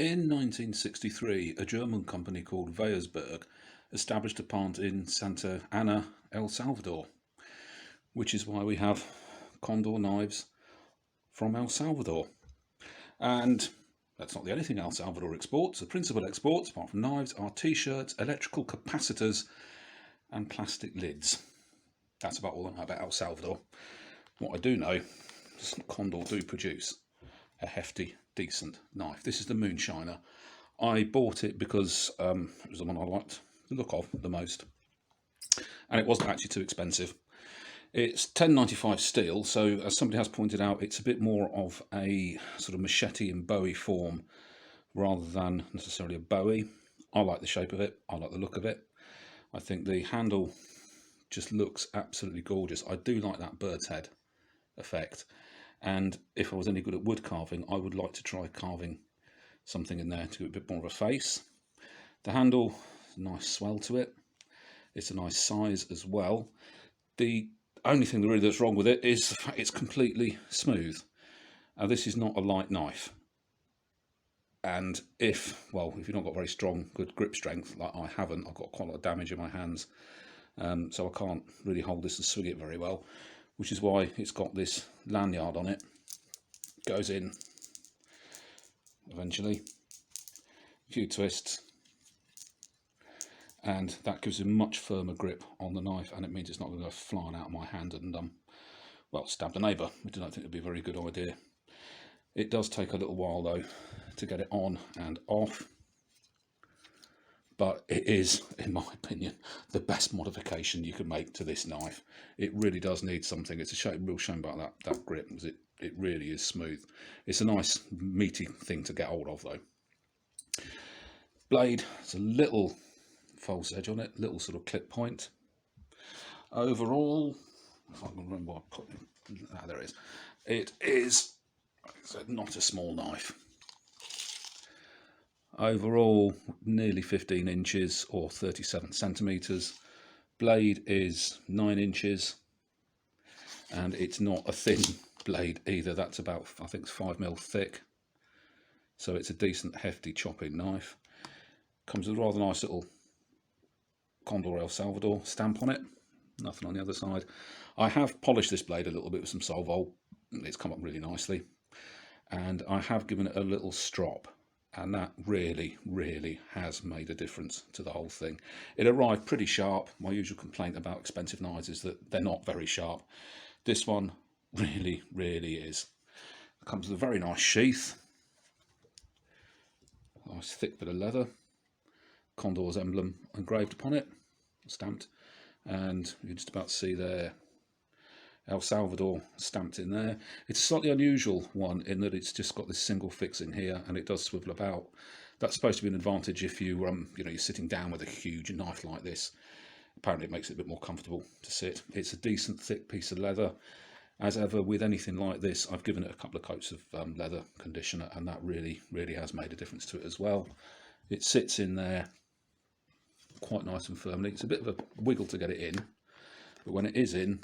In 1963, a German company called Weyersberg established a plant in Santa Ana, El Salvador, which is why we have Condor knives from El Salvador. And that's not the only thing El Salvador exports. The principal exports, apart from knives, are t-shirts, electrical capacitors and plastic lids. That's about all I know about El Salvador. What I do know is Condor do produce a hefty, decent knife. This is the Moonshiner. I bought it because it was the one I liked the look of the most, and it wasn't actually too expensive. It's 10.95 steel, so as somebody has pointed out, it's a bit more of a sort of machete and bowie form rather than necessarily a bowie. I like the shape of it, I like the look of it. I think the handle just looks absolutely gorgeous. I do like that bird's head effect, and if I was any good at wood carving, I would like to try carving something in there to give it a bit more of a face. The handle, nice swell to it. It's a nice size as well. The only thing really that's wrong with it is the fact it's completely smooth. Now this is not a light knife, and if you've not got very strong, good grip strength like I haven't, I've got quite a lot of damage in my hands, so I can't really hold this and swing it very well, which is why it's got this lanyard on it. Goes in eventually, a few twists, and that gives a much firmer grip on the knife, and it means it's not going to go flying out of my hand and stab the neighbour, which I don't think would be a very good idea. It does take a little while though to get it on and off, but it is, in my opinion, the best modification you can make to this knife. It really does need something. It's a real shame about that grip, because it really is smooth. It's a nice meaty thing to get hold of though. Blade, it's a little false edge on it, little sort of clip point. Overall, if I can remember what I put in, there it is. It is, like I said, not a small knife. Overall, nearly 15 inches or 37 centimetres. Blade is 9 inches, and it's not a thin blade either. That's about, I think, 5mm thick. So it's a decent, hefty chopping knife. Comes with a rather nice little Condor El Salvador stamp on it. Nothing on the other side. I have polished this blade a little bit with some Solvol. It's come up really nicely. And I have given it a little strop, and that really, really has made a difference to the whole thing. It arrived pretty sharp. My usual complaint about expensive knives is that they're not very sharp. This one really, really is. It comes with a very nice sheath. Nice thick bit of leather. Condor's emblem engraved upon it, stamped, and you can just about see there El Salvador stamped in there. It's a slightly unusual one in that it's just got this single fixing here, and it does swivel about. That's supposed to be an advantage if you you're sitting down with a huge knife like this. Apparently it makes it a bit more comfortable to sit. It's a decent thick piece of leather. As ever with anything like this, I've given it a couple of coats of leather conditioner, and that really, really has made a difference to it as well. It sits in there quite nice and firmly. It's a bit of a wiggle to get it in, but when it is in,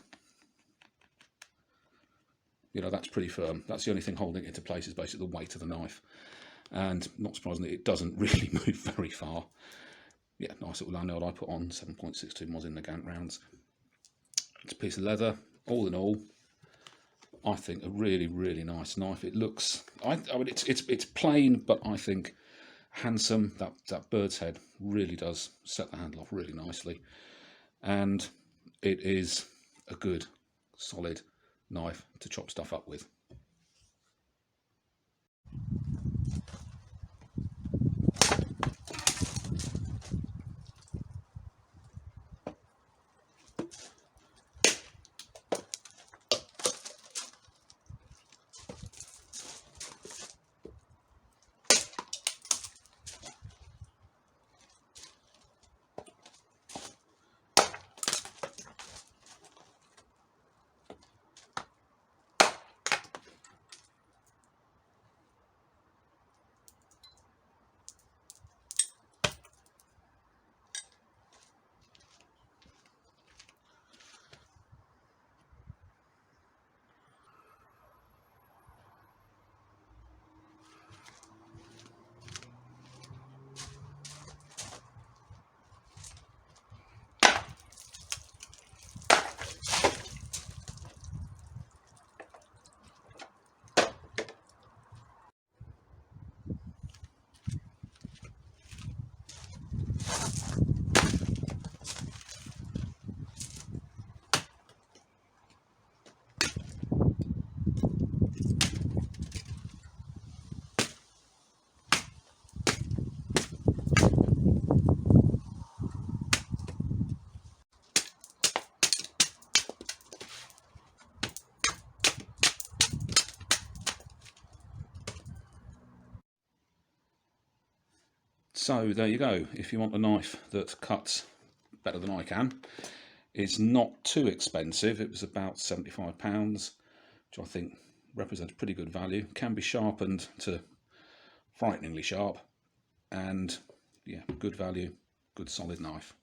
that's pretty firm. That's the only thing holding it into place is basically the weight of the knife, and not surprisingly, it doesn't really move very far. Yeah, nice little lanyard I put on, 7.62 mods in the Gant rounds. It's a piece of leather. All in all, I think a really, really nice knife. It looks, I mean, it's plain, but I think handsome. That bird's head really does set the handle off really nicely, and it is a good, solid knife to chop stuff up with. So there you go. If you want a knife that cuts better than I can, it's not too expensive. It was about £75, which I think represents pretty good value. Can be sharpened to frighteningly sharp, and yeah, good value, good solid knife.